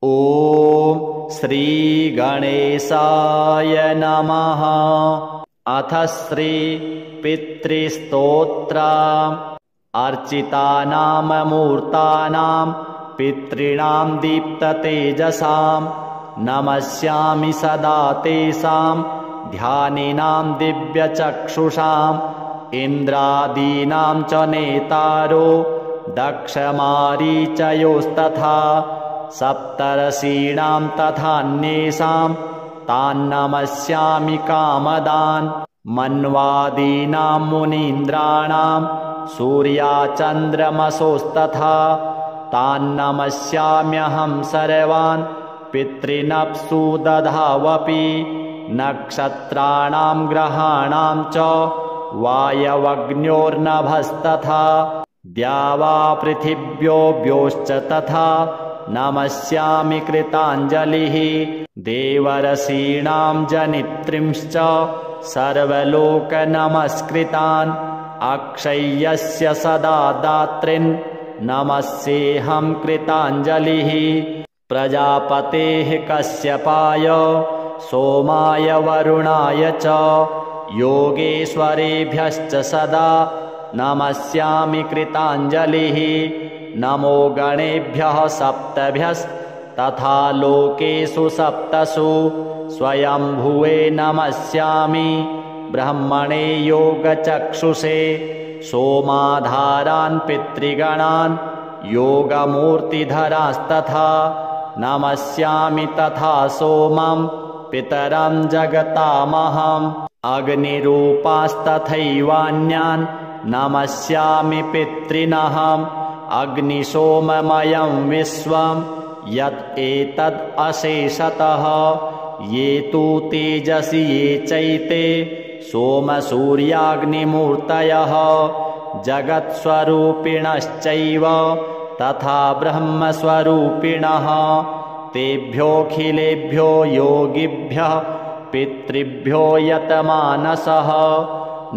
ॐ श्री गणेशाय नमः। अथ श्री पितृस्तोत्र। अर्चितानां मूर्तानां पितॄणां दीप्ततेजसां नमस्यामि सदा तेषां ध्यानिनां दिव्यचक्षुषाम् इन्द्रादीनां च नेतारो दक्षमारीचयोस्तथा सप्तर्षीणां तथान्येषां तान्नमस्यामि कामदान् मन्वादीनां मुनीन्द्राणां सूर्याचन्द्रमसोस्तथा तान्नमस्याम्यहं सर्वान् पितॄनप्सु दधावपि नक्षत्राणां ग्रहाणां च वायवग्न्योर्नभस्तथा द्यावापृथिव्योऽव्योश्च तथा नमस्यामि कृताञ्जलिः देवर्षीणां जनित्रींश्च सर्वलोकनमस्कृतान् अक्षय्यस्य सदा दात्रीन् नमस्येऽहं कृताञ्जलिः प्रजापतेः कश्यपाय सोमाय वरुणाय च योगेश्वरेभ्यश्च सदा नमस्यामि कृताञ्जलिः नमो गणेभ्यः सप्तभ्यस्तथा लोकेषु सप्तसु स्वयंभुवे नमस्यामि ब्रह्मणे योगचक्षुषे सोमाधारान् पितृगणान् योगमूर्तिधरास्तथा नमस्यामि तथा सोमं पितरं जगतामहम् अग्निरूपास्तथैवान्यान् नमस्यामि पितॄनहम् अग्निसोममयं विश्वं यत् एतद् अशेषतः ये तु तेजसि ये चैते सोमसूर्याग्निमूर्तयः जगत्स्वरूपिणश्चैव तथा ब्रह्मस्वरूपिणः तेभ्योऽखिलेभ्यो योगिभ्यः पितृभ्यो यतमानसः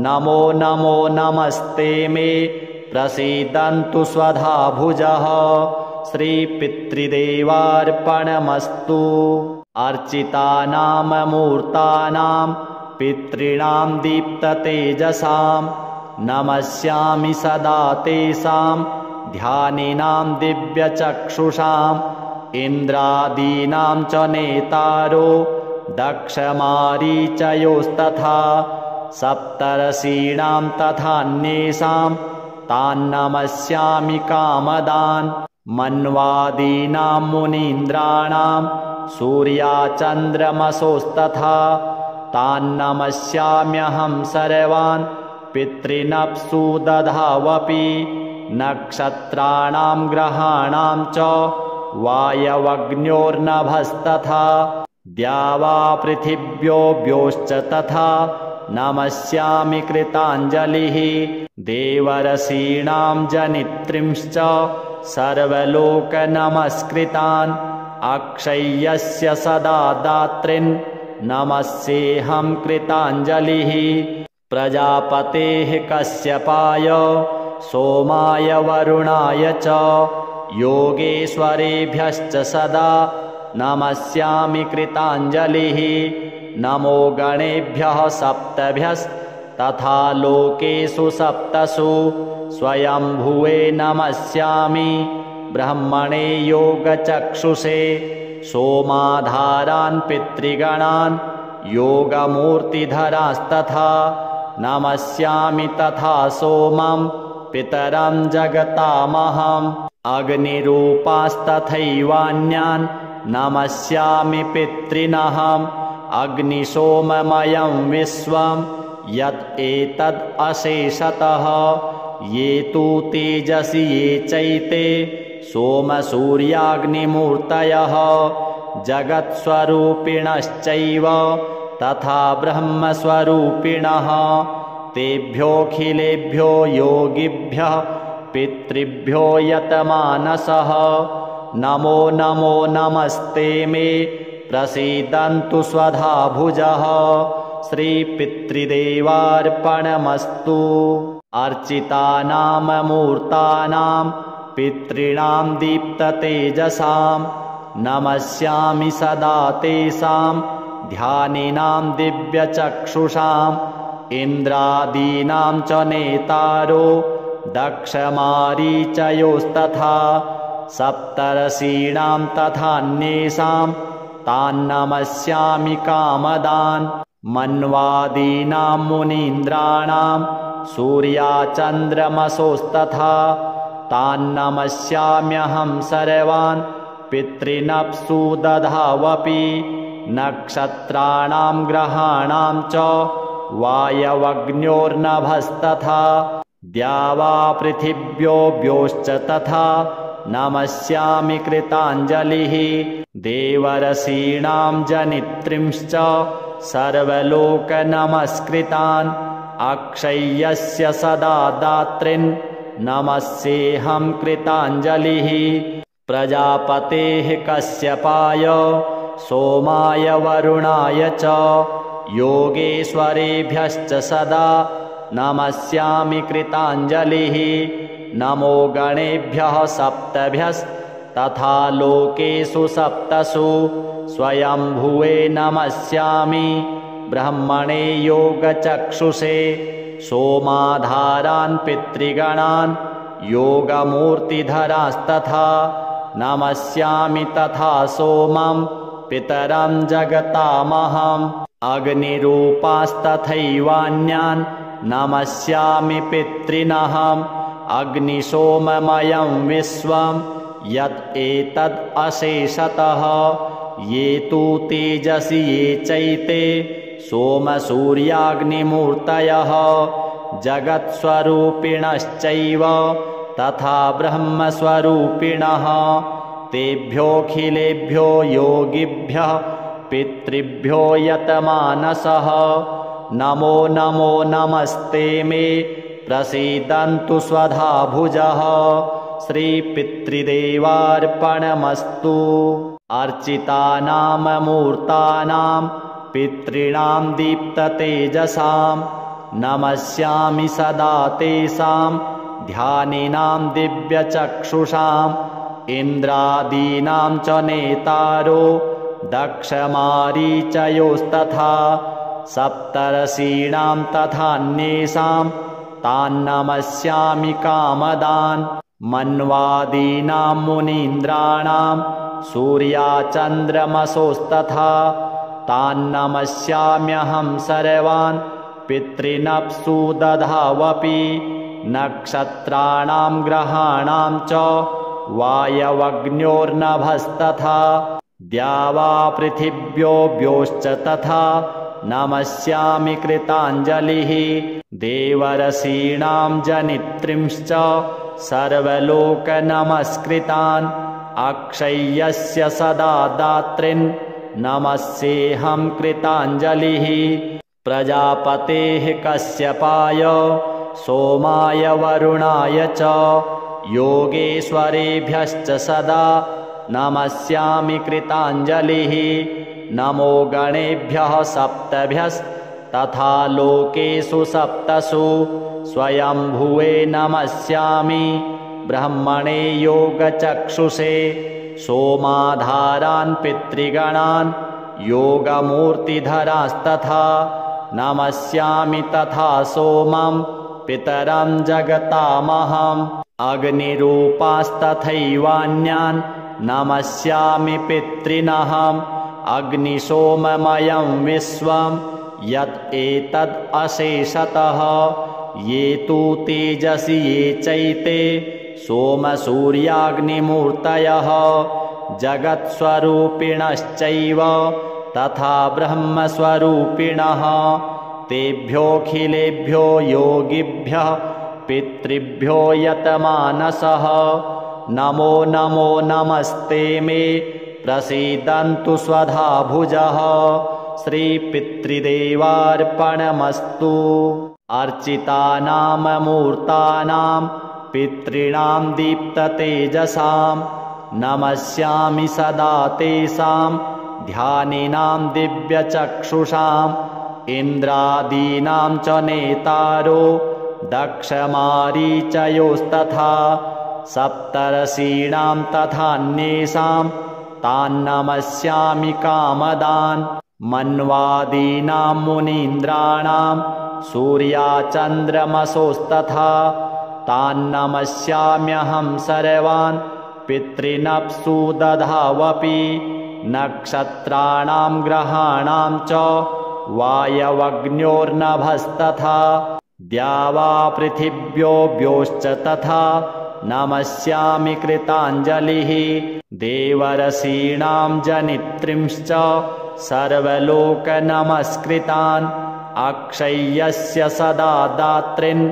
नमो नमो नमस्ते मे प्रसीदन्तु स्वधा भुजः श्रीपितृदेवार्पणमस्तु। अर्चितानां मूर्तानां पितॄणां दीप्ततेजसां नमस्यामि सदा तेषां ध्यानिनां दिव्यचक्षुषाम् इन्द्रादीनां च नेतारो दक्षमारीचयोस्तथा सप्तर्षीणां तथान्येषां तान्नमस्यामि कामदान् मन्वादीनां मुनीन्द्राणां सूर्याचन्द्रमसोस्तथा तान्नमस्याम्यहं सर्वान् पितॄनप्सु दधावपि नक्षत्राणां ग्रहाणां च वायवग्न्योर्नभस्तथा द्यावापृथिव्योऽव्योश्च तथा नमस्यामि कृताञ्जलिः देवर्षीणां जनित्रींश्च सर्वलोकनमस्कृतान् अक्षय्यस्य सदा दात्रीन् नमस्येऽहं कृताञ्जलिः प्रजापतेः कश्यपाय सोमाय वरुणाय च योगेश्वरेभ्यश्च सदा नमस्यामि कृताञ्जलिः नमो गणेभ्यः सप्तभ्यस्तथा लोकेषु सप्तसु स्वयंभुवे नमस्यामि ब्रह्मणे योगचक्षुषे सोमाधारान् पितृगणान् योगमूर्तिधरास्तथा नमस्यामि तथा सोमं पितरं जगतामहम् अग्निरूपास्तथैवान्यान् नमस्यामि पितॄनहम् अग्निसोममयं विश्वं यत् एतद् अशेषतः ये तु तेजसि ये चैते सोमसूर्याग्निमूर्तयः जगत्स्वरूपिणश्चैव तथा ब्रह्मस्वरूपिणः तेभ्योऽखिलेभ्यो योगिभ्यः पितृभ्यो यतमानसः नमो नमो नमस्ते मे प्रसीदन्तु स्वधा भुजः श्रीपितृदेवार्पणमस्तु। अर्चितानां मूर्तानां पितॄणां दीप्ततेजसां नमस्यामि सदा तेषां ध्यानिनां दिव्यचक्षुषाम् इन्द्रादीनां च नेतारो दक्षमारीचयोस्तथा सप्तर्षीणां तथान्येषां तान्नमस्यामि कामदान् मन्वादीनां मुनीन्द्राणां सूर्याचन्द्रमसोस्तथा तान्नमस्याम्यहं सर्वान् पितॄनप्सु दधावपि नक्षत्राणां ग्रहाणां च वायवग्न्योर्नभस्तथा द्यावापृथिव्योऽव्योश्च तथा नमस्यामि कृताञ्जलिः देवर्षीणां जनित्रींश्च सर्वलोकनमस्कृतान् अक्षय्यस्य सदा दात्रीन् नमस्येऽहं कृताञ्जलिः प्रजापतेः कश्यपाय सोमाय वरुणाय च योगेश्वरेभ्यश्च सदा नमस्यामि कृताञ्जलिः नमो गणेभ्यः सप्तभ्यस्तथा लोकेषु सप्तसु स्वयंभुवे नमस्यामि ब्रह्मणे योगचक्षुषे सोमाधारान् पितृगणान् योगमूर्तिधरास्तथा नमस्यामि तथा सोमं पितरं जगतामहम् अग्निरूपास्तथैवान्यान् नमस्यामि पितॄनहम् अग्निसोममयं विश्वं यत् एतद् अशेषतः ये तु तेजसि ये चैते सोमसूर्याग्निमूर्तयः जगत्स्वरूपिणश्चैव तथा ब्रह्मस्वरूपिणः तेभ्योऽखिलेभ्यो योगिभ्यः पितृभ्यो यतमानसः नमो नमो नमस्ते मे प्रसीदन्तु स्वधा भुजः श्रीपितृदेवार्पणमस्तु अर्चितानाममूर्तानां पितॄणां दीप्ततेजसां नमस्यामि सदा तेषां ध्यानिनां दिव्यचक्षुषाम् इन्द्रादीनां च नेतारो दक्षमारीचयोस्तथा सप्तर्षीणां तथान्येषां तान्नमस्यामि कामदान् मन्वादीनां मुनीन्द्राणां सूर्याचन्द्रमसोस्तथा तान्नमस्याम्यहं सर्वान् पितॄनप्सु दधावपि नक्षत्राणां ग्रहाणां च वायवग्न्योर्नभस्तथा द्यावापृथिव्योऽव्योश्च तथा नमस्यामि कृताञ्जलिः देवर्षीणां जनित्रींश्च सर्वलोकनमस्कृतान् अक्षय्यस्य सदा दात्रीन् नमस्येऽहं कृताञ्जलिः प्रजापतेः कश्यपाय सोमाय वरुणाय च योगेश्वरेभ्यश्च सदा नमस्यामि कृताञ्जलिः नमो गणेभ्यः सप्तभ्यस्तथा लोकेषु सप्तसु स्वयंभुवे नमस्यामि ब्रह्मणे योगचक्षुषे सोमाधारान् पितृगणान् योगमूर्तिधरास्तथा नमस्यामि तथा सोमं पितरं जगतामहम् अग्निरूपास्तथैवान्यान् नमस्यामि पितॄनहम् अग्निसोममयं विश्वं यत् एतद् अशेषतः ये तु तेजसि ये चैते सोमसूर्याग्निमूर्तयः जगत्स्वरूपिणश्चैव तथा ब्रह्मस्वरूपिणः तेभ्योऽखिलेभ्यो योगिभ्यः पितृभ्यो यतमानसः नमो नमो नमस्ते मे प्रसीदन्तु स्वधा भुजः श्रीपितृदेवार्पणमस्तु अर्चितानाममूर्तानां पितॄणां दीप्ततेजसां नमस्यामि सदा तेषां ध्यानिनां दिव्यचक्षुषाम् इन्द्रादीनां च नेतारो दक्षमारीचयोस्तथा सप्तर्षीणां तथान्येषां तान्नमस्यामि कामदान् मन्वादीनां मुनीन्द्राणां सूर्याचन्द्रमसोस्तथा तान्नमस्याम्यहं सर्वान् पितॄनप्सु दधावपि नक्षत्राणां ग्रहाणां च वायवग्न्योर्नभस्तथा द्यावापृथिव्योऽव्योश्च तथा नमस्यामि कृताञ्जलिः देवर्षीणां जनित्रींश्च सर्वलोकनमस्कृतान् अक्षय्यस्य सदा दात्रीन्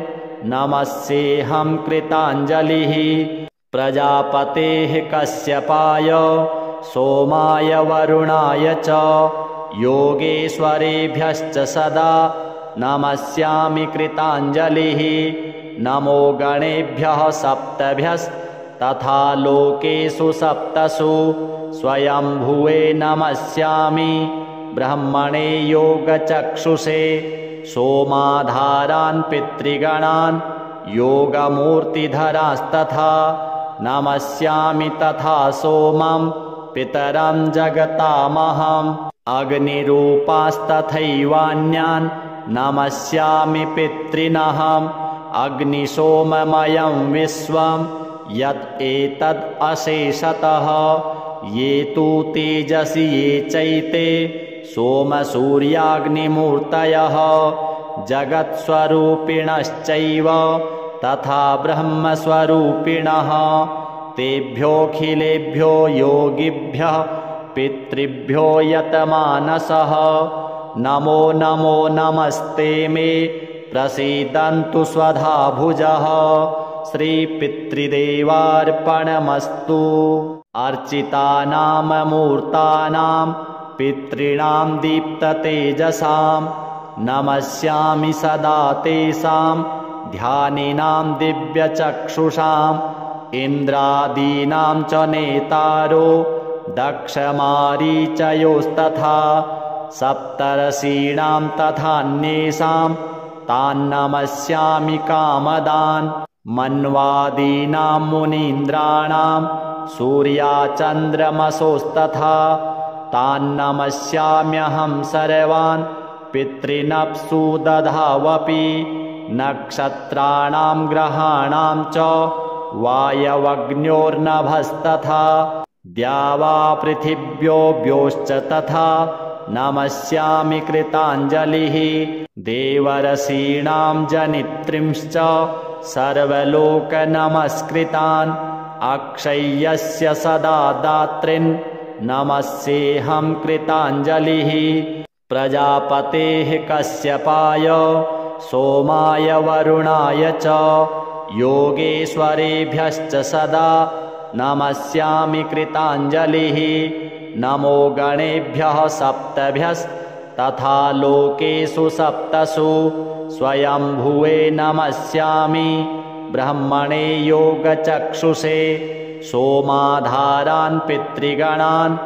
नमस्येऽहं कृताञ्जलिः प्रजापतेः कश्यपाय सोमाय वरुणाय च योगेश्वरेभ्यश्च सदा नमस्यामि कृताञ्जलिः नमो गणेभ्यः सप्तभ्यस्तथा लोकेषु सप्तसु स्वयंभुवे नमस्यामि ब्रह्मणे योगचक्षुषे सोमाधारान् पितृगणान् योगमूर्तिधरास्तथा नमस्यामि तथा सोमं पितरं जगतामहम् अग्निरूपास्तथैवान्यान् नमस्यामि पितॄनहम् अग्निसोममयं विश्वं यत् एतद् अशेषतः ये तु तेजसि ये चैते सोमसूर्याग्निमूर्तयः जगत्स्वरूपिणश्चैव तथा ब्रह्मस्वरूपिणः तेभ्योऽखिलेभ्यो योगिभ्यः पितृभ्यो यतमानसः नमो नमो नमस्ते मे प्रसीदन्तु स्वधा भुजः श्रीपितृदेवार्पणमस्तु अर्चितानाममूर्तानां पितॄणां दीप्ततेजसां नमस्यामि सदा तेषां ध्यानिनां दिव्यचक्षुषाम् इन्द्रादीनां च नेतारो दक्षमारीचयोस्तथा सप्तर्षीणां तथान्येषां तान्नमस्यामि कामदान् मन्वादीनां मुनीन्द्राणां सूर्याचन्द्रमसोस्तथा तान्नमस्याम्यहं सर्वान् पितॄनप्सु दधावपि नक्षत्राणां ग्रहाणां च वायवग्न्योर्नभस्तथा द्यावापृथिव्योऽव्योश्च तथा नमस्यामि कृताञ्जलिः देवर्षीणां जनित्रींश्च सर्वलोकनमस्कृतान् अक्षय्यस्य सदा दात्रीन् नमस्येऽहं कृताञ्जलिः प्रजापतेः कश्यपाय सोमाय वरुणाय च योगेश्वरेभ्यश्च सदा नमस्यामि कृताञ्जलिः नमो गणेभ्यः सप्तभ्यस्तथा लोकेषु सप्तसु स्वयंभुवे नमस्यामि ब्रह्मणे योगचक्षुषे सोमाधारान् पितृगणान्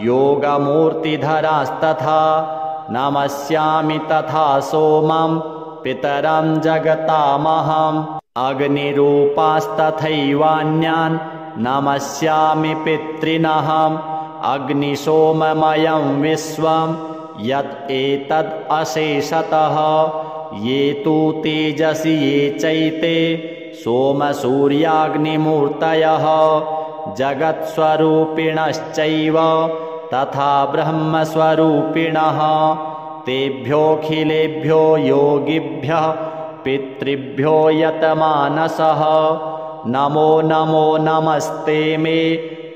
योगमूर्तिधरास्तथा नमस्यामि तथा सोमं पितरं जगतामहम् अग्निरूपास्तथैवान्यान् नमस्यामि पितॄनहम् अग्निसोममयं विश्वं यत् एतद् अशेषतः ये तु तेजसि ये चैते सोमसूर्याग्निमूर्तयः जगत्स्वरूपिणश्चैव तथा ब्रह्मस्वरूपिणः तेभ्योऽखिलेभ्यो योगिभ्यः पितृभ्यो यतमानसः नमो नमो नमस्ते मे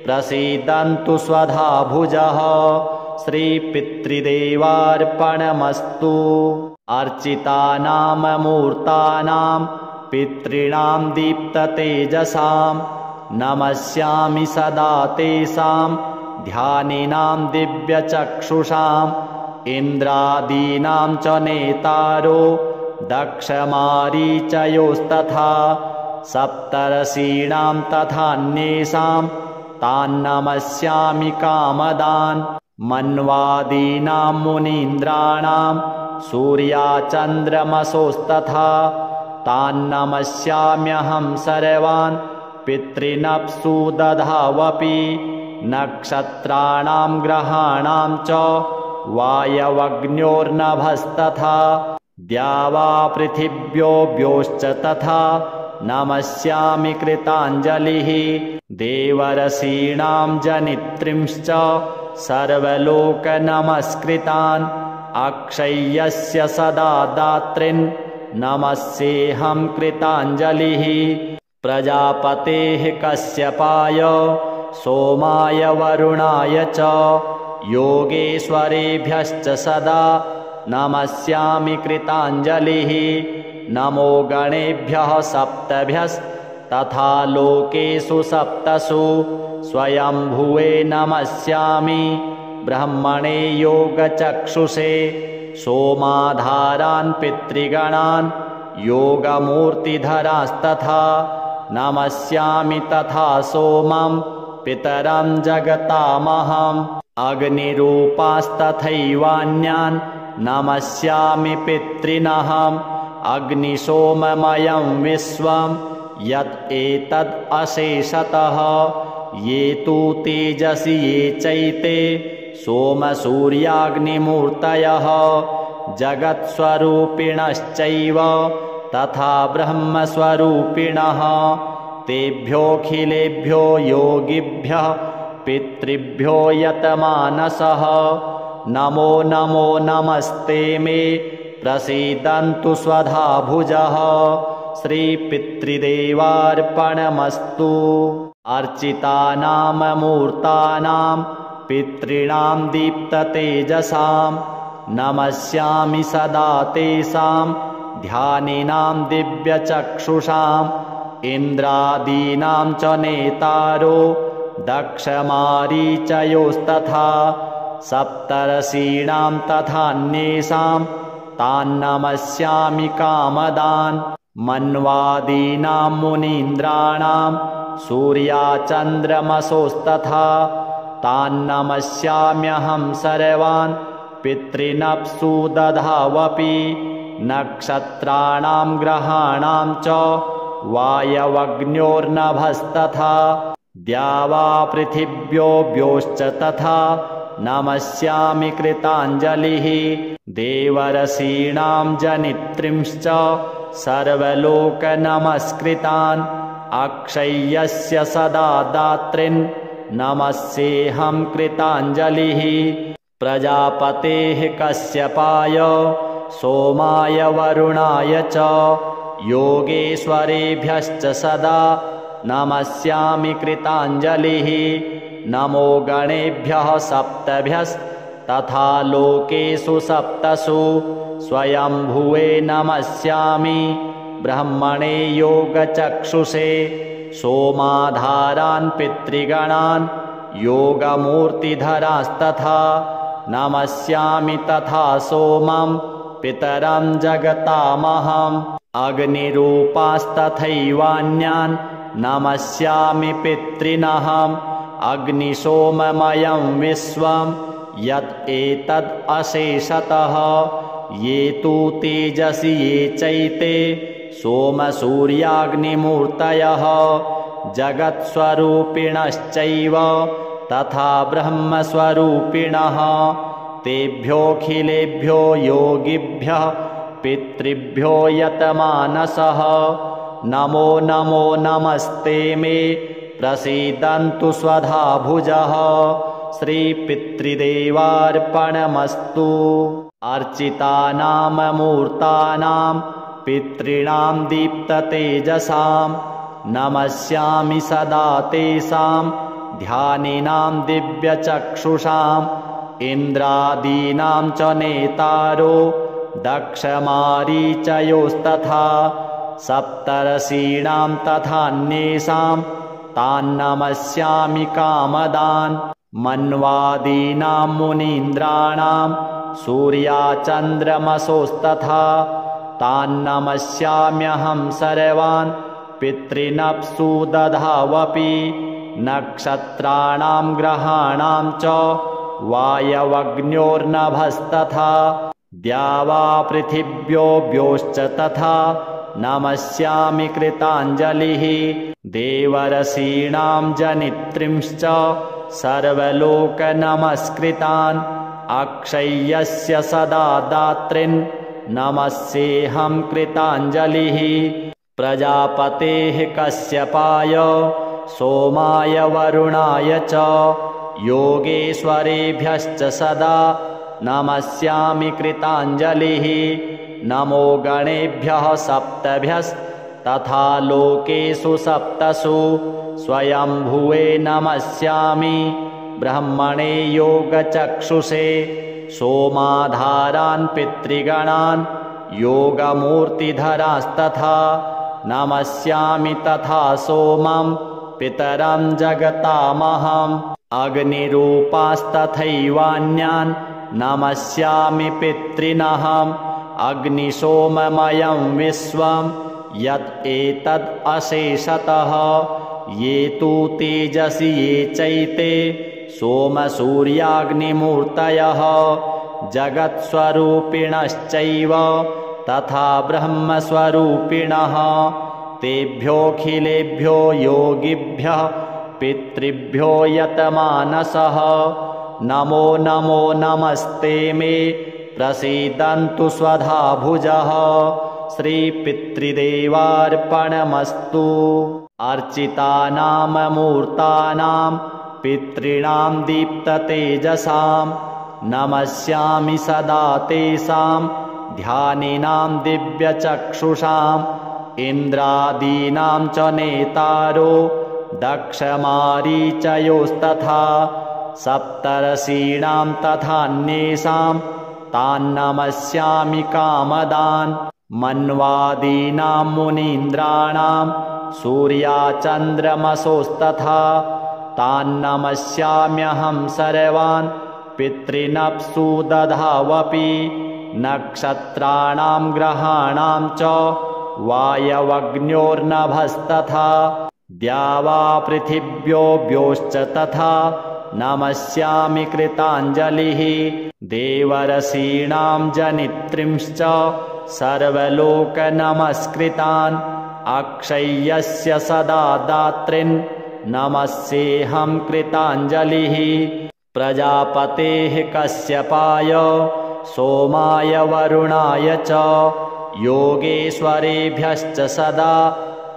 प्रसीदन्तु स्वधा भुजः श्रीपितृदेवार्पणमस्तु अर्चितानाममूर्तानां पितॄणां दीप्ततेजसां नमस्यामि सदा तेषां ध्यानिनां दिव्यचक्षुषाम् इन्द्रादीनां च नेतारो दक्षमारीचयोस्तथा सप्तर्षीणां तथान्येषां तान्नमस्यामि कामदान् मन्वादीनां मुनीन्द्राणां सूर्याचन्द्रमसोस्तथा तान्नमस्याम्यहं सर्वान् पितॄनप्सु दधावपि नक्षत्राणां ग्रहाणां च वायवग्न्योर्नभस्तथा द्यावा पृथिव्योऽव्योश्च तथा नमस्यामि कृताञ्जलिः देवर्षीणां जनित्रींश्च सर्वलोकनमस्कृतान् अक्षय्यस्य सदा दात्रीन् नमस्येऽहं कृताञ्जलिः प्रजापतेः कश्यपाय सोमाय वरुणाय च योगेश्वरेभ्यश्च सदा नमस्यामि कृताञ्जलिः नमो गणेभ्यः सप्तभ्यस्तथा लोकेषु सप्तसु स्वयंभुवे नमस्यामि ब्रह्मणे योगचक्षुषे सोमाधारान् पितृगणान् योगमूर्तिधरास्तथा नमस्यामि तथा सोमं पितरं जगतामहम् अग्निरूपास्तथैवान्यान् नमस्यामि पितॄनहम् अग्निसोममयं विश्वं यत् एतद् अशेषतः ये तु तेजसि ये चैते सोमसूर्याग्निमूर्तयः जगत्स्वरूपिणश्चैव तथा ब्रह्मस्वरूपिणः तेभ्योऽखिलेभ्यो योगिभ्यः पितृभ्यो यतमानसः नमो नमो नमस्ते मे प्रसीदन्तु स्वधा भुजः श्रीपितृदेवार्पणमस्तु अर्चितानाममूर्तानां पितॄणां दीप्ततेजसां नमस्यामि सदा तेषां ध्यानिनां दिव्यचक्षुषाम् इन्द्रादीनां च नेतारो दक्षमारीचयोस्तथा सप्तर्षीणां तथान्येषां तान्नमस्यामि कामदान् मन्वादीनां मुनीन्द्राणां सूर्याचन्द्रमसोस्तथा तान्नमस्याम्यहं सर्वान् पितॄनप्सु दधावपि नक्षत्राणां ग्रहाणां च वायवग्न्योर्नभस्तथा द्यावा पृथिव्योऽव्योश्च तथा नमस्यामि कृताञ्जलिः देवर्षीणां जनित्रींश्च सर्वलोकनमस्कृतान् अक्षय्यस्य सदा दात्रीन् नमस्येऽहं कृताञ्जलिः प्रजापतेः कश्यपाय सोमाय वरुणाय च योगेश्वरेभ्यश्च सदा नमस्यामि कृताञ्जलिः नमो गणेभ्यः सप्तभ्यस्तथा लोकेषु सप्तसु स्वयंभुवे नमस्यामि ब्रह्मणे योगचक्षुषे सोमाधारान् पितृगणान् योगमूर्तिधरास्तथा नमस्यामि तथा सोमं पितरं जगतामहम् अग्निरूपास्तथैवान्यान् नमस्यामि पितॄनहम् अग्निसोममयं विश्वं यत् एतद् अशेषतः ये तु तेजसि ये चैते सोमसूर्याग्निमूर्तयः जगत्स्वरूपिणश्चैव तथा ब्रह्मस्वरूपिणः तेभ्योऽखिलेभ्यो योगिभ्यः पितृभ्यो यतमानसः नमो नमो नमस्ते मे प्रसीदन्तु स्वधा भुजः श्रीपितृदेवार्पणमस्तु अर्चितानाममूर्तानां पितॄणां दीप्ततेजसां नमस्यामि सदा तेषां ध्यानिनां दिव्यचक्षुषाम् इन्द्रादीनां च नेतारो दक्षमारीचयोस्तथा सप्तर्षीणां तथान्येषां तान्नमस्यामि कामदान् मन्वादीनां मुनीन्द्राणां सूर्याचन्द्रमसोस्तथा तान्नमस्याम्यहं सर्वान् पितॄनप्सु दधावपि नक्षत्राणां ग्रहाणां च वायवग्न्योर्नभस्तथा द्यावा पृथिव्योऽव्योश्च तथा नमस्यामि कृताञ्जलिः देवर्षीणां जनित्रींश्च सर्वलोकनमस्कृतान् अक्षय्यस्य सदा दात्रिन् नमस्येऽहं कृताञ्जलिः प्रजापतेः कश्यपाय सोमाय वरुणाय च योगेश्वरेभ्यश्च सदा नमस्यामि कृताञ्जलिः नमो गणेभ्यः सप्तभ्यस्तथा लोकेषु सप्तसु स्वयंभुवे नमस्यामि ब्रह्मणे योगचक्षुषे सोमाधारान् पितृगणान् योगमूर्तिधरास्तथा नमस्यामि तथा सोमं पितरं जगतामहम् अग्निरूपास्तथैवान्यान् नमस्यामि पितॄनहम् अग्निसोममयं विश्वं यत् एतद् अशेषतः ये तु तेजसि ये चैते सोमसूर्याग्निमूर्तयः जगत्स्वरूपिणश्चैव तथा ब्रह्मस्वरूपिणः तेभ्योऽखिलेभ्यो योगिभ्यः पितृभ्यो यतमानसः नमो नमो नमस्ते मे प्रसीदन्तु स्वधा भुजः श्रीपितृदेवार्पणमस्तु अर्चितानाममूर्तानां पितॄणां दीप्ततेजसां नमस्यामि सदा तेषां ध्यानिनां दिव्यचक्षुषाम् इन्द्रादीनां च नेतारो दक्षमारीचयोस्तथा सप्तर्षीणां तथान्येषां तान्नमस्यामि कामदान् मन्वादीनां मुनीन्द्राणां सूर्याचन्द्रमसोस्तथा तान्नमस्याम्यहं सर्वान् पितॄनप्सु दधावपि नक्षत्राणां ग्रहाणां च वायवग्न्योर्नभस्तथा द्यावापृथिव्योऽव्योश्च तथा नमस्यामि कृताञ्जलिः देवर्षीणां जनित्रींश्च सर्वलोकनमस्कृतान् अक्षय्यस्य सदा दात्रिन् नमस्येऽहं कृताञ्जलिः प्रजापतेः कश्यपाय सोमाय वरुणाय च योगेश्वरेभ्यश्च सदा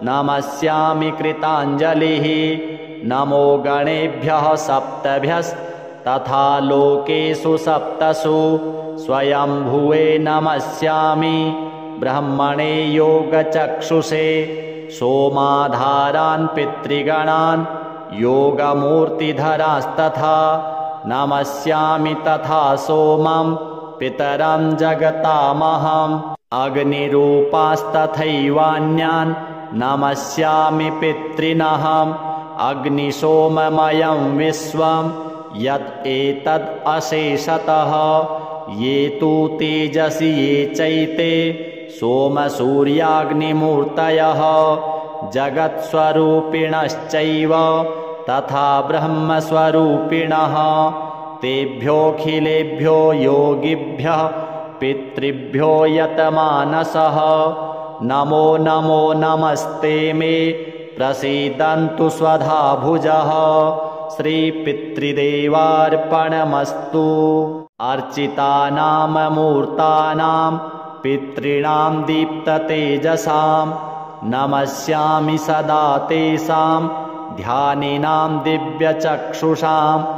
नमस्यामि कृताञ्जलिः नमो गणेभ्यः सप्तभ्यस्तथा लोकेषु सप्तसु स्वयंभुवे नमस्यामि ब्रह्मणे योगचक्षुषे सोमाधारान् पितृगणान् योगमूर्तिधरास्तथा नमस्यामि तथा सोमं पितरं जगतामहम् अग्निरूपास्तथैवान्यान् नमस्यामि पितॄनहम् अग्निसोममयं विश्वं यत् एतद् अशेषतः ये तु तेजसि ये चैते सोमसूर्याग्निमूर्तयः जगत्स्वरूपिणश्चैव तथा ब्रह्मस्वरूपिणः तेभ्योऽखिलेभ्यो योगिभ्यः पितृभ्यो यतमानसः नमो नमो नमस्ते मे प्रसीदन्तु स्वधा भुजः श्रीपितृदेवार्पणमस्तु अर्चितानाममूर्तानां पितॄणां दीप्ततेजसां नमस्यामि सदा तेषां ध्यानिनां दिव्यचक्षुषाम्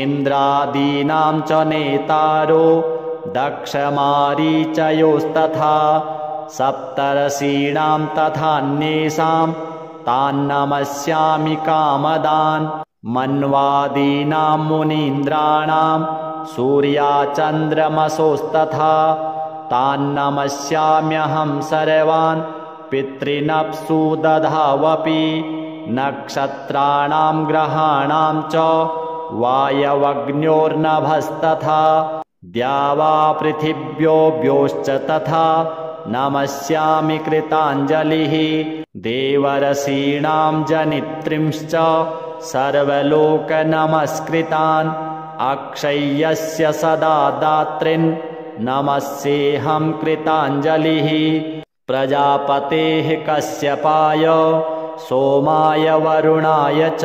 इन्द्रादीनां च नेतारो दक्षमारीचयोस्तथा सप्तर्षीणां तथान्येषां तान्नमस्यामि कामदान् मन्वादीनां मुनीन्द्राणां सूर्याचन्द्रमसोस्तथा तान्नमस्याम्यहं सर्वान् पितॄनप्सु दधावपि नक्षत्राणां ग्रहाणां च वायवग्न्योर्नभस्तथा द्यावापृथिव्योऽव्योश्च तथा नमस्यामि कृताञ्जलिः देवर्षीणां जनित्रींश्च सर्वलोकनमस्कृतान् अक्षय्यस्य सदा दात्रिन् नमस्येऽहं कृताञ्जलिः प्रजापतेः कश्यपाय सोमाय वरुणाय च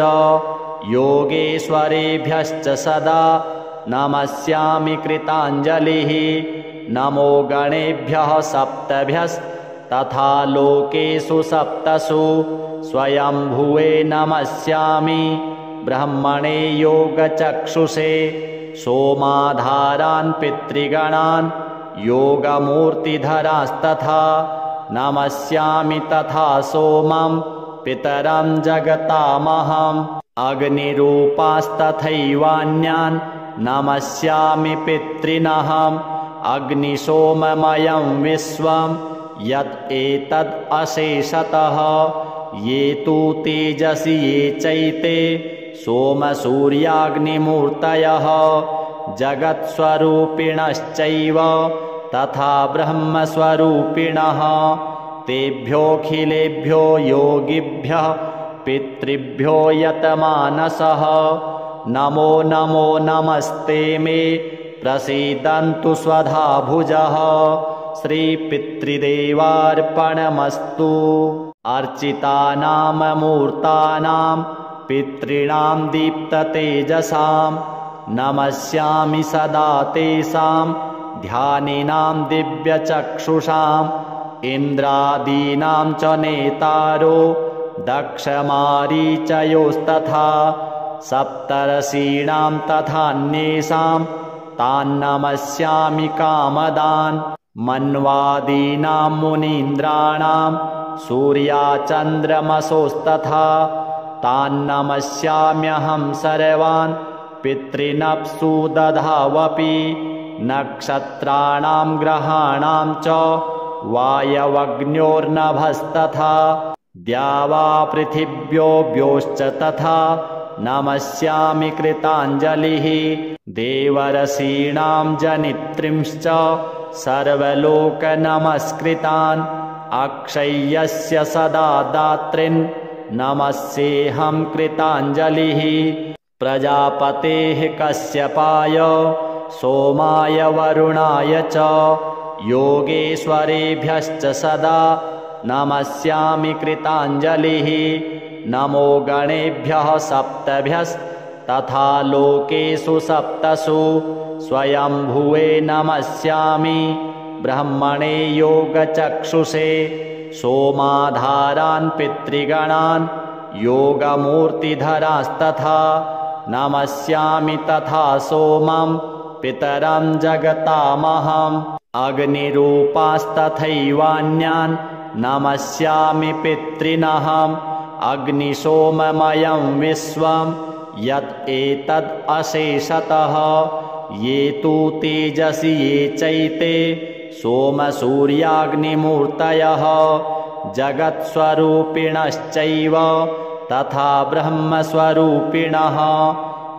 योगेश्वरेभ्यश्च सदा नमस्यामि कृताञ्जलिः नमो गणेभ्यः सप्तभ्यस्तथा लोकेषु सप्तसु स्वयंभुवे नमस्यामि ब्रह्मणे योगचक्षुषे सोमाधारान् पितृगणान् योगमूर्तिधरास्तथा नमस्यामि तथा सोमं पितरं जगतामहम् अग्निरूपास्तथैवान्यान् नमस्यामि पितॄनहम् अग्निसोममयं विश्वं यत् एतद् अशेषतः ये तु तेजसि ये चैते सोमसूर्याग्निमूर्तयः जगत्स्वरूपिणश्चैव तथा ब्रह्मस्वरूपिणः तेभ्योऽखिलेभ्यो योगिभ्यः पितृभ्यो यतमानसः नमो नमो नमस्ते मे प्रसीदन्तु स्वधा भुजः श्रीपितृदेवार्पणमस्तु अर्चितानाममूर्तानां पितॄणां दीप्ततेजसां नमस्यामि सदा तेषां ध्यानिनां दिव्यचक्षुषाम् इन्द्रादीनां च नेतारो दक्षमारीचयोस्तथा सप्तर्षीणां तथान्येषां तान्नमस्यामि कामदान् मन्वादीनां मुनीन्द्राणां सूर्याचन्द्रमसोस्तथा तान्नमस्याम्यहं सर्वान् पितॄनप्सु दधावपि नक्षत्राणां ग्रहाणां च वायवग्न्योर्नभस्तथा द्यावापृथिव्योऽव्योश्च तथा नमस्यामि कृताञ्जलिः देवर्षीणां जनित्रींश्च सर्वलोकनमस्कृतान् अक्षय्यस्य सदा दात्रीन् नमस्येऽहं कृताञ्जलिः प्रजापतेः कश्यपाय सोमाय वरुणाय च योगेश्वरेभ्यश्च सदा नमस्यामि कृताञ्जलिः नमो गणेभ्यः सप्तभ्यस्तथा लोकेषु सप्तसु स्वयंभुवे नमस्यामि ब्रह्मणे योगचक्षुषे सोमाधारान् पितृगणान् योगमूर्तिधरास्तथा नमस्यामि तथा सोमं पितरं जगतामहम् अग्निरूपास्तथैवान्यान् नमस्यामि पितॄनहम् अग्निसोममयं विश्वं यत् एतद् अशेषतः ये तु तेजसि ये चैते सोमसूर्याग्निमूर्तयः जगत्स्वरूपिणश्चैव तथा ब्रह्मस्वरूपिणः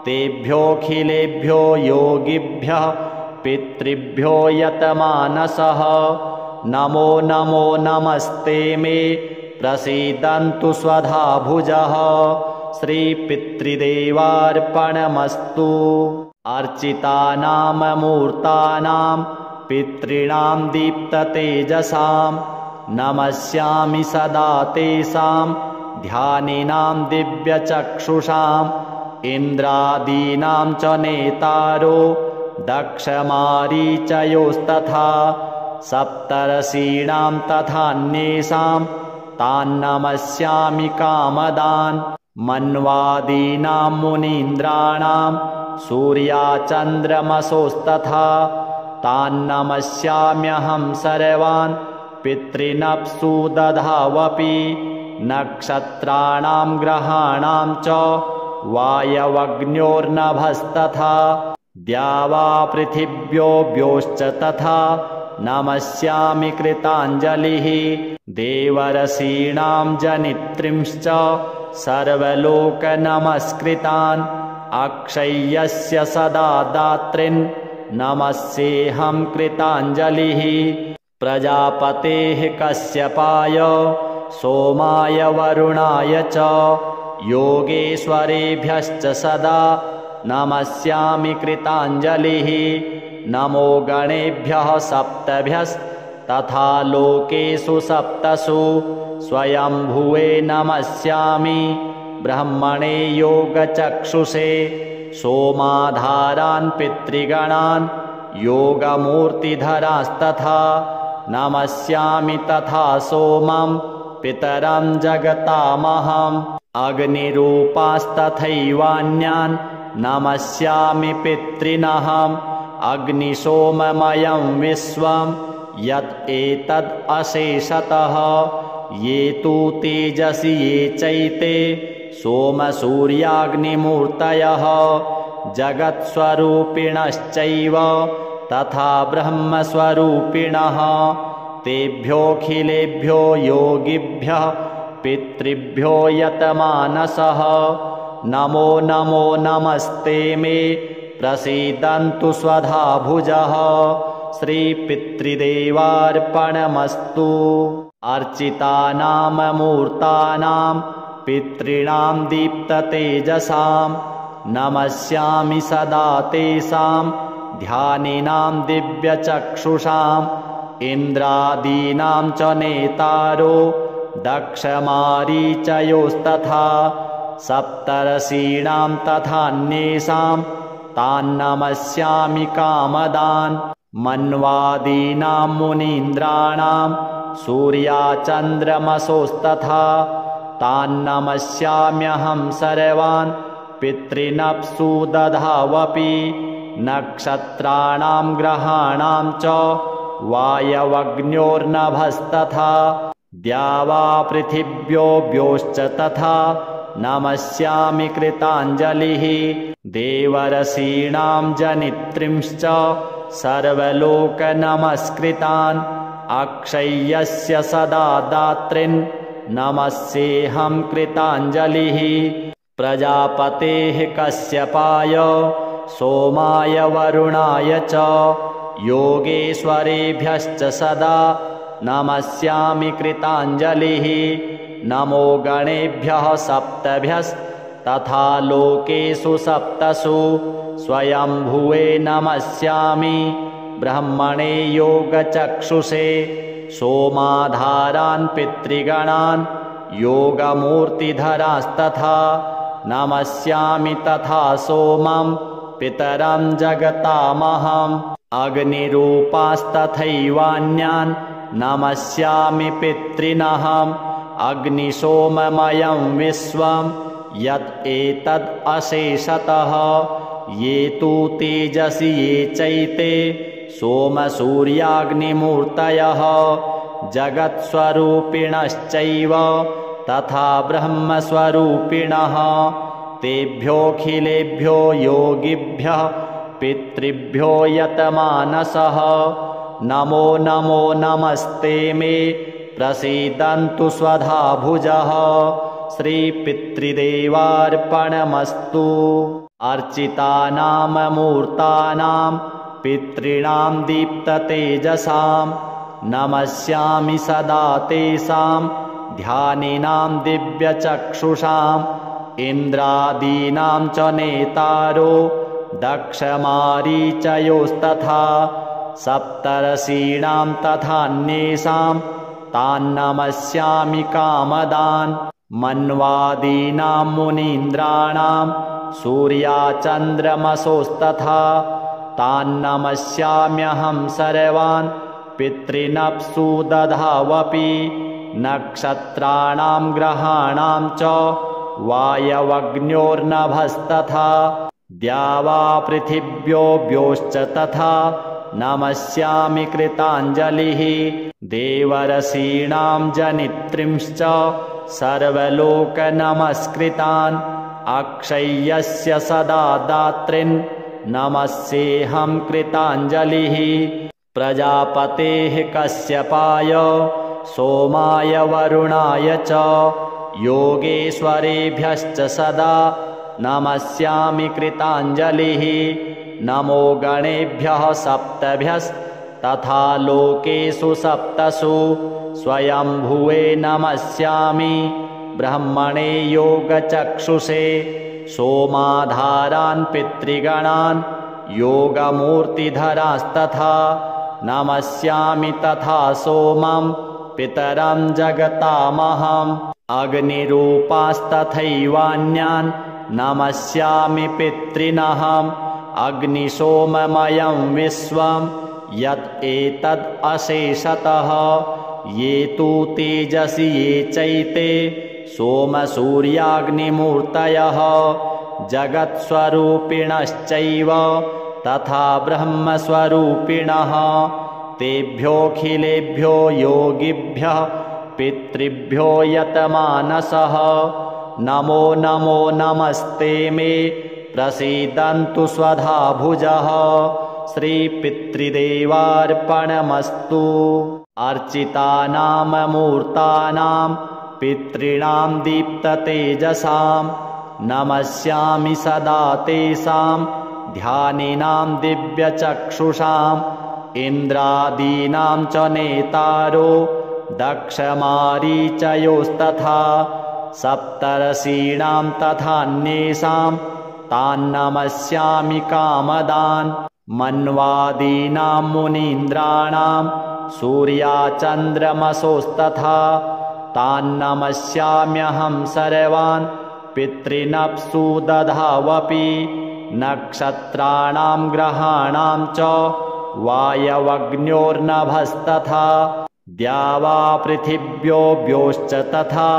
तेभ्योऽखिलेभ्यो योगिभ्यः पितृभ्यो यतमानसः नमो नमो नमस्ते मे प्रसीदन्तु स्वधा भुजः श्रीपितृदेवार्पणमस्तु अर्चितानाममूर्तानां पितॄणां दीप्ततेजसां नमस्यामि सदा तेषां ध्यानिनां दिव्यचक्षुषाम् इन्द्रादीनां च नेतारो दक्षमारीचयोस्तथा सप्तर्षीणां तथान्येषां तान्नमस्यामि कामदान् मन्वादीनां मुनीन्द्राणां सूर्याचन्द्रमसोस्तथा तान्नमस्याम्यहं सर्वान् पितॄनप्सु दधावपि नक्षत्राणां ग्रहाणां च वायवग्न्योर्नभस्तथा द्यावापृथिव्योऽव्योश्च तथा नमस्यामि कृताञ्जलिः देवर्षीणां जनित्रींश्च सर्वलोकनमस्कृतान् अक्षय्यस्य सदा दात्रीन् नमस्येऽहं कृताञ्जलिः प्रजापतेः कश्यपाय सोमाय वरुणाय च योगेश्वरेभ्यश्च सदा नमस्यामि कृताञ्जलिः नमो गणेभ्यः सप्तभ्यस्तथा लोकेषु सप्तसु स्वयंभुवे नमस्यामि ब्रह्मणे योगचक्षुषे सोमाधारान् पितृगणान् योगमूर्तिधरास्तथा नमस्यामि तथा सोमं पितरं जगतामहम् अग्निरूपास्तथैवान्यान् नमस्यामि पितॄनहम् अग्निसोममयं विश्वं यत् एतद् अशेषतः ये तु तेजसि ये चैते सोमसूर्याग्निमूर्तयः जगत्स्वरूपिणश्चैव तथा ब्रह्मस्वरूपिणः तेभ्योऽखिलेभ्यो योगिभ्यः पितृभ्यो यतमानसः नमो नमो नमस्ते मे प्रसीदन्तु स्वधा भुजः श्रीपितृदेवार्पणमस्तु अर्चितानां मूर्तानां पितॄणां दीप्ततेजसां नमस्यामि सदा तेषां ध्यानिनां दिव्यचक्षुषाम् इन्द्रादीनां च नेतारो दक्षमारीचयोस्तथा सप्तर्षीणां तथान्येषां तान्नमस्यामि कामदान् मन्वादीनां मुनीन्द्राणां सूर्याचन्द्रमसोस्तथा तान्नमस्याम्यहं सर्वान् पितॄनप्सु दधावपि नक्षत्राणां ग्रहाणां च वायवग्न्योर्नभस्तथा द्यावापृथिव्योऽव्योश्च तथा नमस्यामि कृताञ्जलिः देवर्षीणां जनित्रींश्च सर्वलोकनमस्कृतान् अक्षय्यस्य सदा दात्रीन् नमस्येऽहं कृताञ्जलिः प्रजापतेः कश्यपाय सोमाय वरुणाय च योगेश्वरेभ्यश्च सदा नमस्यामि कृताञ्जलिः नमो गणेभ्यः सप्तभ्यस्तथा लोकेषु सप्तसु स्वयंभुवे नमस्यामि ब्रह्मणे योगचक्षुषे सोमाधारान् पितृगणान् योगमूर्तिधरास्तथा नमस्यामि तथा सोमं पितरं जगतामहम् अग्निरूपास्तथैवान्यान् नमस्यामि पितॄनहम् अग्निसोममयं विश्वं यत् एतद् अशेषतः ये तु तेजसि ये चैते सोमसूर्याग्निमूर्तयः जगत्स्वरूपिणश्चैव तथा ब्रह्मस्वरूपिणः तेभ्योऽखिलेभ्यो योगिभ्यः पितृभ्यो यतमानसः नमो नमो नमस्ते मे प्रसीदन्तु स्वधा भुजः श्रीपितृदेवार्पणमस्तु अर्चितानां मूर्तानां पितॄणां दीप्ततेजसां नमस्यामि सदा तेषां ध्यानिनां दिव्यचक्षुषाम् इन्द्रादीनां च नेतारो दक्षमारीचयोस्तथा सप्तर्षीणां तथान्येषां तान्नमस्यामि कामदान् मन्वादीनां मुनीन्द्राणां सूर्याचन्द्रमसोस्तथा तान्नमस्याम्यहं सर्वान् पितॄनप्सु दधावपि नक्षत्राणां ग्रहाणां च वायवग्न्योर्नभस्तथा द्यावापृथिव्योऽव्योश्च तथा नमस्यामि कृताञ्जलिः देवर्षीणां जनित्रींश्च सर्वलोकनमस्कृतान् अक्षय्यस्य सदा दात्रीन् नमस्येऽहं कृताञ्जलिः प्रजापतेः कश्यपाय सोमाय वरुणाय च योगेश्वरेभ्यश्च सदा नमस्यामि कृताञ्जलिः नमो गणेभ्यः सप्तभ्यस्तथा लोकेषु सप्तसु स्वयंभुवे नमस्यामि ब्रह्मणे योगचक्षुषे सोमाधारान् पितृगणान् योगमूर्तिधरास्तथा नमस्यामि तथा सोमं पितरं जगतामहम् अग्निरूपास्तथैवान्यान् नमस्यामि पितॄनहम् अग्निसोममयं विश्वं यत् एतद् अशेषतः ये तु तेजसि ये चैते सोमसूर्याग्निमूर्तयः जगत्स्वरूपिणश्चैव तथा ब्रह्मस्वरूपिणः तेभ्योऽखिलेभ्यो योगिभ्यः पितृभ्यो यतमानसः नमो नमो नमस्ते मे प्रसीदन्तु स्वधा भुजः श्रीपितृदेवार्पणमस्तु। अर्चितानाममूर्तानां पितॄणां दीप्ततेजसां नमस्यामि सदा तेषां ध्यानिनां दिव्यचक्षुषाम् इन्द्रादीनां च नेतारो दक्षमारीचयोस्तथा सप्तर्षीणां तथान्येषां तान्नमस्यामि कामदान् मन्वादीनां मुनीन्द्राणां सूर्याचन्द्रमसोस्तथा तान्नमस्याम्यहं सर्वान् पितॄनप्सु दधावपि नक्षत्राणां ग्रहाणां च वायवग्न्योर्नभस्तथा द्यावापृथिव्योऽव्योश्च तथा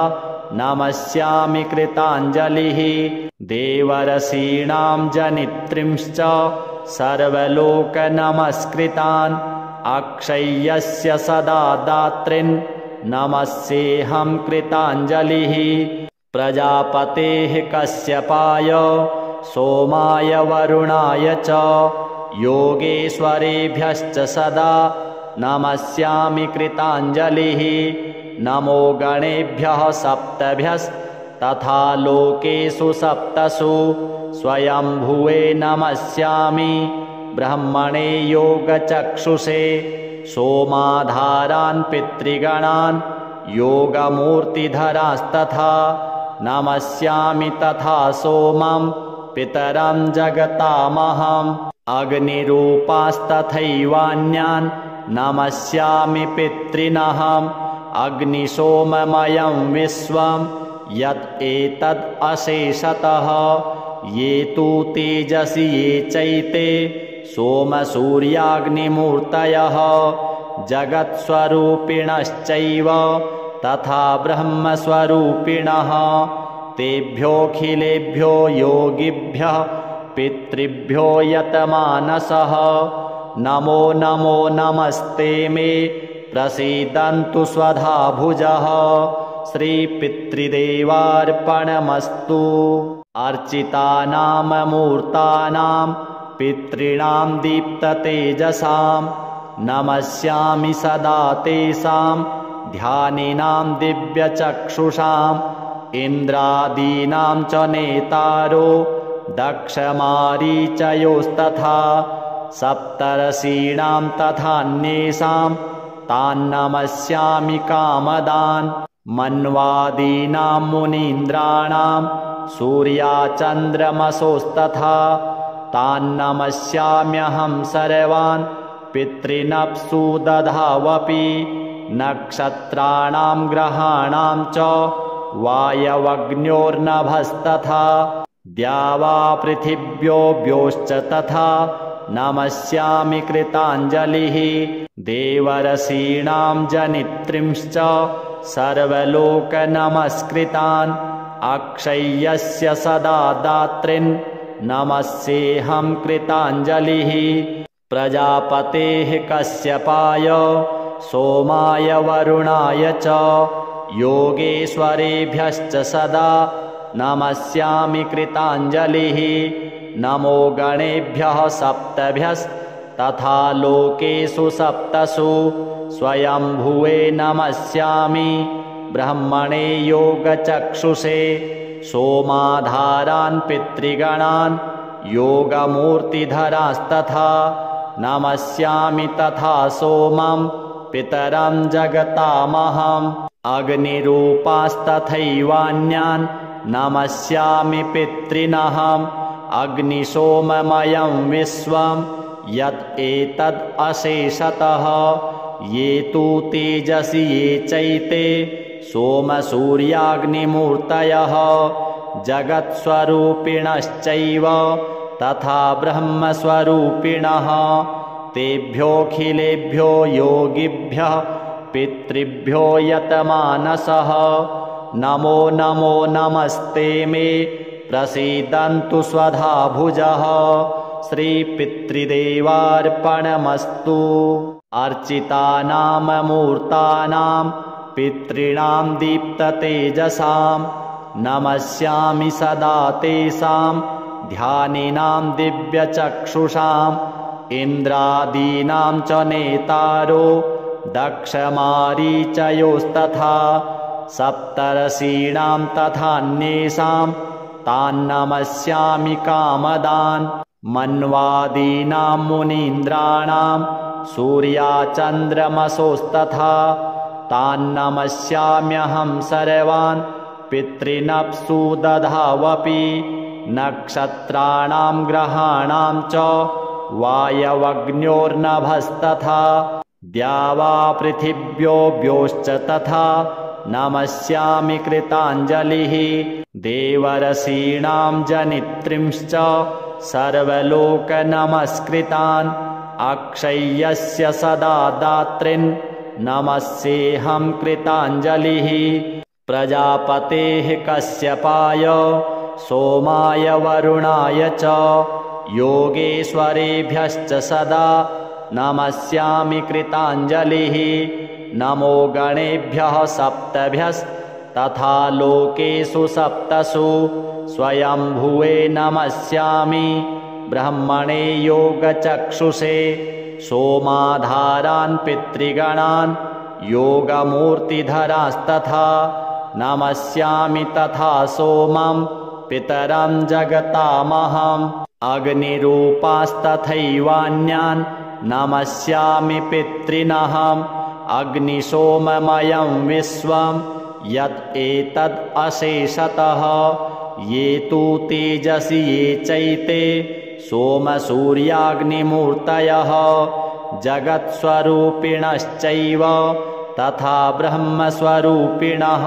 नमस्यामि कृताञ्जलिः देवर्षीणां जनित्रींश्च सर्वलोकनमस्कृतान् अक्षय्यस्य सदा दात्रीन् नमस्येऽहं कृताञ्जलिः प्रजापतेः कश्यपाय सोमाय वरुणाय च योगेश्वरेभ्यश्च सदा नमस्यामि कृताञ्जलिः नमो गणेभ्यः सप्तभ्यस्तथा लोकेषु सप्तसु स्वयंभुवे नमस्यामि ब्रह्मणे योगचक्षुषे सोमाधारान् पितृगणान् योगमूर्तिधरास्तथा नमस्यामि तथा सोमं पितरं जगतामहम् अग्निरूपास्तथैवान्यान् नमस्यामि पितॄनहम् अग्निसोममयं विश्वं यत् एतद् अशेषतः ये तु तेजसि ये चैते सोमसूर्याग्निमूर्तयः जगत्स्वरूपिणश्चैव तथा ब्रह्मस्वरूपिणः तेभ्योऽखिलेभ्यो योगिभ्यः पितृभ्यो यतमानसः नमो नमो नमस्ते मे प्रसीदन्तु स्वधा भुजः श्रीपितृदेवार्पणमस्तु। अर्चितानाममूर्तानां पितॄणां दीप्ततेजसां नमस्यामि सदा तेषां ध्यानिनां दिव्यचक्षुषाम् इन्द्रादीनां च नेतारो दक्षमारीचयोस्तथा सप्तर्षीणां तथान्येषां तान्नमस्यामि कामदान् मन्वादीनां मुनीन्द्राणां सूर्याचन्द्रमसोस्तथा तान्नमस्याम्यहं सर्वान् पितॄनप्सु दधावपि नक्षत्राणां ग्रहाणां च वायवग्न्योर्नभस्तथा द्यावापृथिव्योऽव्योश्च तथा नमस्यामि कृताञ्जलिः देवर्षीणां जनित्रींश्च सर्वलोकनमस्कृतान् अक्षय्यस्य सदा दात्रीन् नमस्येऽहं कृताञ्जलिः प्रजापतेः कश्यपाय सोमाय वरुणाय च योगेश्वरेभ्यश्च सदा नमस्यामि कृताञ्जलिः नमो गणेभ्यः सप्तभ्यस्तथा लोकेषु सप्तसु स्वयंभुवे नमस्यामि ब्रह्मणे योगचक्षुषे सोमाधारान् पितृगणान् योगमूर्तिधरास्तथा नमस्यामि तथा सोमं पितरं जगतामहम् अग्निरूपास्तथैवान्यान् नमस्यामि पितॄनहम् अग्निसोममयं विश्वं यत् एतद् अशेषतः ये तु तेजसि ये चैते सोमसूर्याग्निमूर्तयः जगत्स्वरूपिणश्चैव तथा ब्रह्मस्वरूपिणः तेभ्योऽखिलेभ्यो योगिभ्यः पितृभ्यो यतमानसः नमो नमो नमस्ते मे प्रसीदन्तु स्वधा भुजः श्रीपितृदेवार्पणमस्तु। अर्चितानां मूर्तानां पितॄणां दीप्ततेजसां नमस्यामि सदा तेषां ध्यानिनां दिव्यचक्षुषाम् इन्द्रादीनां च नेतारो दक्षमारीचयोस्तथा सप्तर्षीणां तथान्येषां तान्नमस्यामि कामदान् मन्वादीनां मुनीन्द्राणां सूर्याचन्द्रमसोस्तथा तान्नमस्याम्यहं सर्वान् पितॄनप्सु दधावपि नक्षत्राणां ग्रहाणां च वायवग्न्योर्नभस्तथा द्यावापृथिव्योऽव्योश्च तथा नमस्यामि कृताञ्जलिः देवर्षीणां जनित्रींश्च सर्वलोकनमस्कृतान् अक्षय्यस्य सदा दात्रीन् नमस्येऽहं कृताञ्जलिः प्रजापतेः कश्यपाय सोमाय वरुणाय च योगेश्वरेभ्यश्च सदा नमस्यामि कृताञ्जलिः नमो गणेभ्यः सप्तभ्यस्तथा लोकेषु सप्तसु स्वयंभुवे नमस्यामि ब्रह्मणे योगचक्षुषे सोमाधारान् पितृगणान् योगमूर्तिधरास्तथा नमस्यामि तथा सोमं पितरं जगतामहम् अग्निरूपास्तथैवान्यान् नमस्यामि पितॄनहम् अग्निसोममयं विश्वं यत् एतद् अशेषतः ये तु तेजसि ये चैते सोमसूर्याग्निमूर्तयः जगत्स्वरूपिणश्चैव तथा ब्रह्मस्वरूपिणः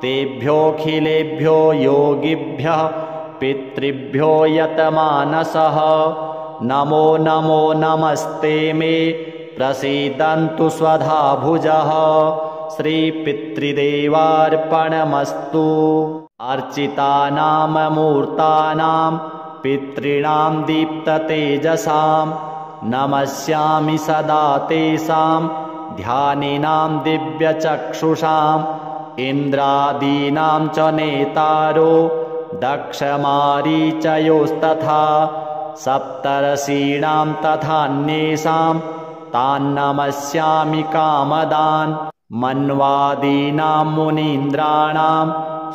तेभ्योऽखिलेभ्यो योगिभ्यः पितृभ्यो यतमानसः नमो नमो नमस्ते मे प्रसीदन्तु स्वधा भुजः श्रीपितृदेवार्पणमस्तु। अर्चितानां मूर्तानां पितॄणां दीप्ततेजसां नमस्यामि सदा तेषां ध्यानिनां दिव्यचक्षुषाम् इन्द्रादीनां च नेतारो दक्षमारीचयोस्तथा सप्तर्षीणां तथान्येषां तान्नमस्यामि कामदान् मन्वादीनां मुनीन्द्राणां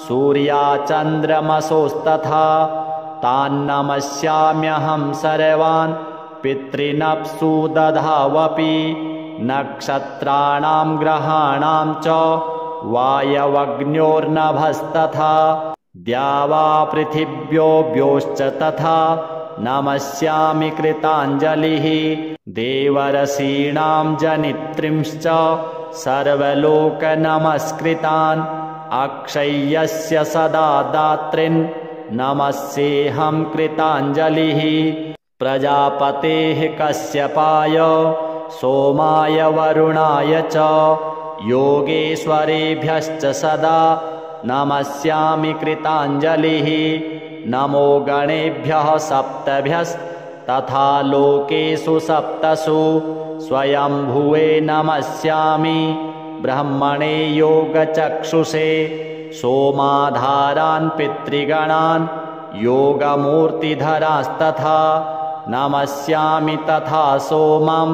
सूर्याचन्द्रमसोस्तथा तान्नमस्याम्यहं सर्वान् पितॄनप्सु दधावपि नक्षत्राणां ग्रहाणां च वायवग्न्योर्नभस्तथा द्यावापृथिव्योऽव्योश्च तथा नमस्यामि कृताञ्जलिः देवर्षीणां जनित्रींश्च सर्वलोकनमस्कृतान् अक्षय्यस्य सदा दात्रीन् नमस्येऽहं कृताञ्जलिः प्रजापतेः कश्यपाय सोमाय वरुणाय च योगेश्वरेभ्यश्च सदा नमस्यामि कृताञ्जलिः नमो गणेभ्यः सप्तभ्यस्तथा लोकेषु सप्तसु स्वयंभुवे नमस्यामि ब्रह्मणे योगचक्षुषे सोमाधारान् पितृगणान् योगमूर्तिधरास्तथा नमस्यामि तथा सोमं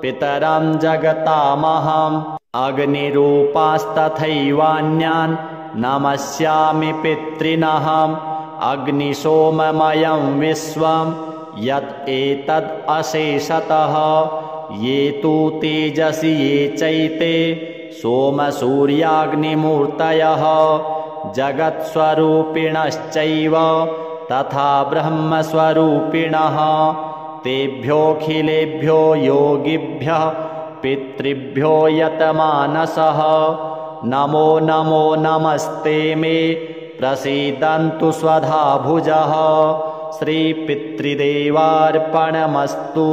पितरं जगतामहम् अग्निरूपास्तथैवान्यान् नमस्यामि पितॄनहम् अग्निसोममयं विश्वं यत् एतद् अशेषतः ये तु तेजसि ये चैते सोमसूर्याग्निमूर्तयः जगत्स्वरूपिणश्चैव तथा ब्रह्मस्वरूपिणः तेभ्योऽखिलेभ्यो योगिभ्यः पितृभ्यो यतमानसः नमो नमो नमस्ते मे प्रसीदन्तु स्वधा भुजः श्रीपितृदेवार्पणमस्तु।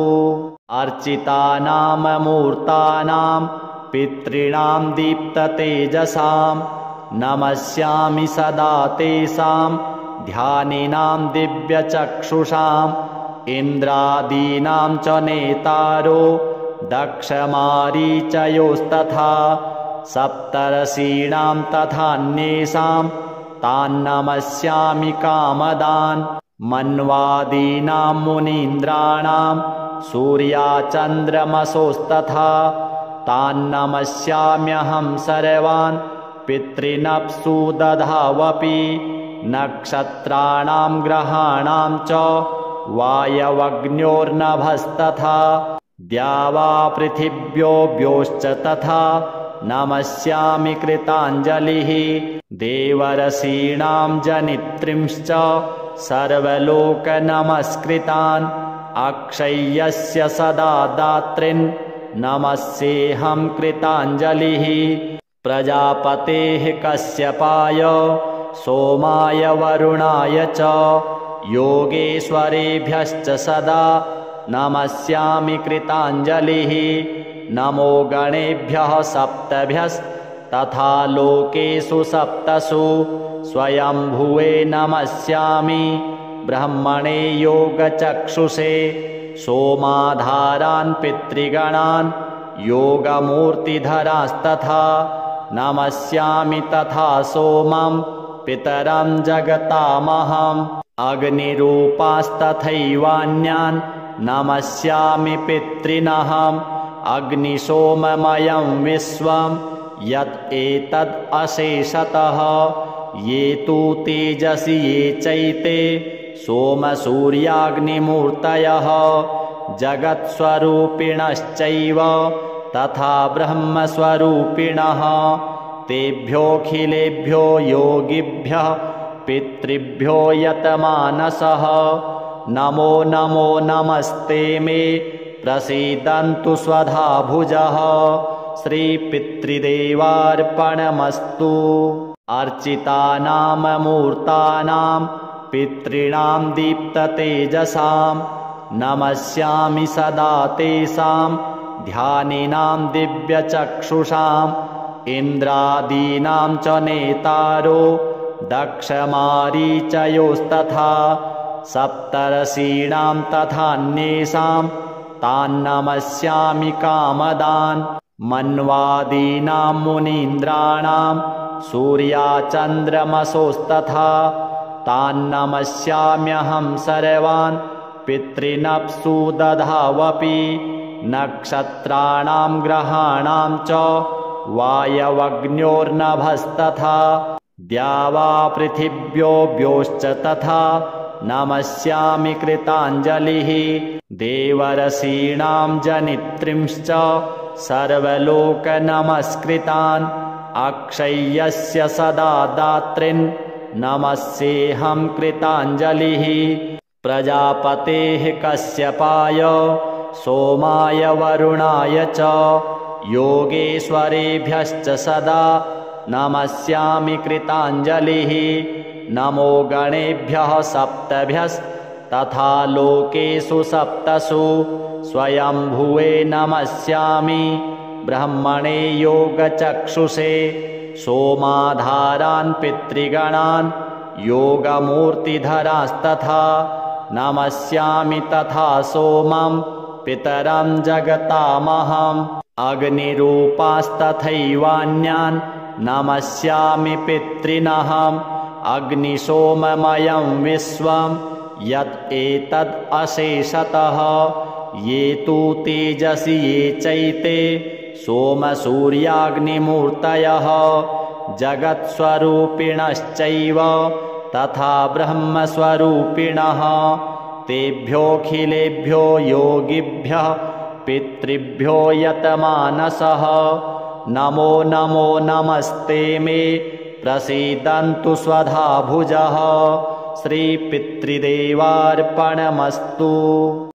अर्चितानां मूर्तानां पितॄणां दीप्ततेजसां नमस्यामि सदा तेषां ध्यानिनां दिव्यचक्षुषाम्। इन्द्रादीनां च नेतारो दक्षमारीचयोस्तथा सप्तर्षीणां तथान्येषां तान्नमस्यामि कामदान्। मन्वादीनां मुनीन्द्राणां सूर्याचन्द्रमसोस्तथा तान्नमस्याम्यहं सर्वान्। पितॄनप्सु दधावपि नक्षत्राणां ग्रहाणां च वायवग्न्योर्नभस्तथा द्यावापृथिव्योऽव्योश्च तथा नमस्यामि कृताञ्जलिः। देवर्षीणां जनित्रींश्च सर्वलोकनमस्कृतान् अक्षय्यस्य सदा दात्रीन् नमस्येऽहं कृताञ्जलिः। प्रजापतेः कश्यपाय सोमाय वरुणाय च योगेश्वरेभ्यश्च सदा नमस्यामि कृताञ्जलिः। नमो गणेभ्यः सप्तभ्यस्तथा लोकेषु सप्तसु स्वयंभुवे नमस्यामि। ब्रह्मणे योगचक्षुषे सोमाधारान् पितृगणान् योगमूर्तिधरास्तथा नमस्यामि तथा सोमं पितरं जगतामहम्। अग्निरूपास्तथैवान्यान् नमस्यामि पितॄनहम्। अग्निसोममयं विश्वं यत् एतद् अशेषतः ये तु तेजसि ये चैते सोमसूर्याग्निमूर्तयः जगत्स्वरूपिणश्चैव तथा ब्रह्मस्वरूपिणः। तेभ्योऽखिलेभ्यो योगिभ्यः पितृभ्यो यतमानसः नमो नमो नमस्ते मे प्रसीदन्तु स्वधा भुजः श्रीपितृदेवार्पणमस्तु। अर्चितानां मूर्तानां पितॄणां दीप्ततेजसां नमस्यामि सदा तेषां ध्यानिनां दिव्यचक्षुषाम्। इन्द्रादीनां च नेतारो दक्षमारीचयोस्तथा सप्तर्षीणां तथान्येषां तान्नमस्यामि कामदान्। मन्वादीनां मुनीन्द्राणां सूर्याचन्द्रमसोस्तथा तान्नमस्याम्यहं सर्वान्। पितॄनप्सु दधावपि नक्षत्राणां ग्रहाणां च वायवग्न्योर्नभस्तथा द्यावापृथिव्योऽव्योश्च तथा नमस्यामि कृताञ्जलिः। देवर्षीणां जनित्रींश्च सर्वलोकनमस्कृतान् अक्षय्यस्य सदा दात्रीन् नमस्येऽहं कृताञ्जलिः। प्रजापतेः कश्यपाय सोमाय वरुणाय च योगेश्वरेभ्यश्च सदा नमस्यामि कृताञ्जलिः। नमो गणेभ्यः सप्तभ्यस्तथा लोकेषु सप्तसु स्वयंभुवे नमस्यामि। ब्रह्मणे योगचक्षुषे सोमाधारान् पितृगणान् योगमूर्तिधरास्तथा नमस्यामि तथा सोमं पितरं जगतामहम्। अग्निरूपास्तथैवान्यान् नमस्यामि पितॄनहम्। अग्निसोममयं विश्वं यत् एतद् अशेषतः ये तु तेजसि ये चैते सोमसूर्याग्निमूर्तयः जगत्स्वरूपिणश्चैव तथा ब्रह्मस्वरूपिणः। तेभ्योऽखिलेभ्यो योगिभ्यः पितृभ्यो यतमानसः नमो नमो नमस्ते मे प्रसीदन्तु स्वधा भुजः श्रीपितृदेवार्पणमस्तु।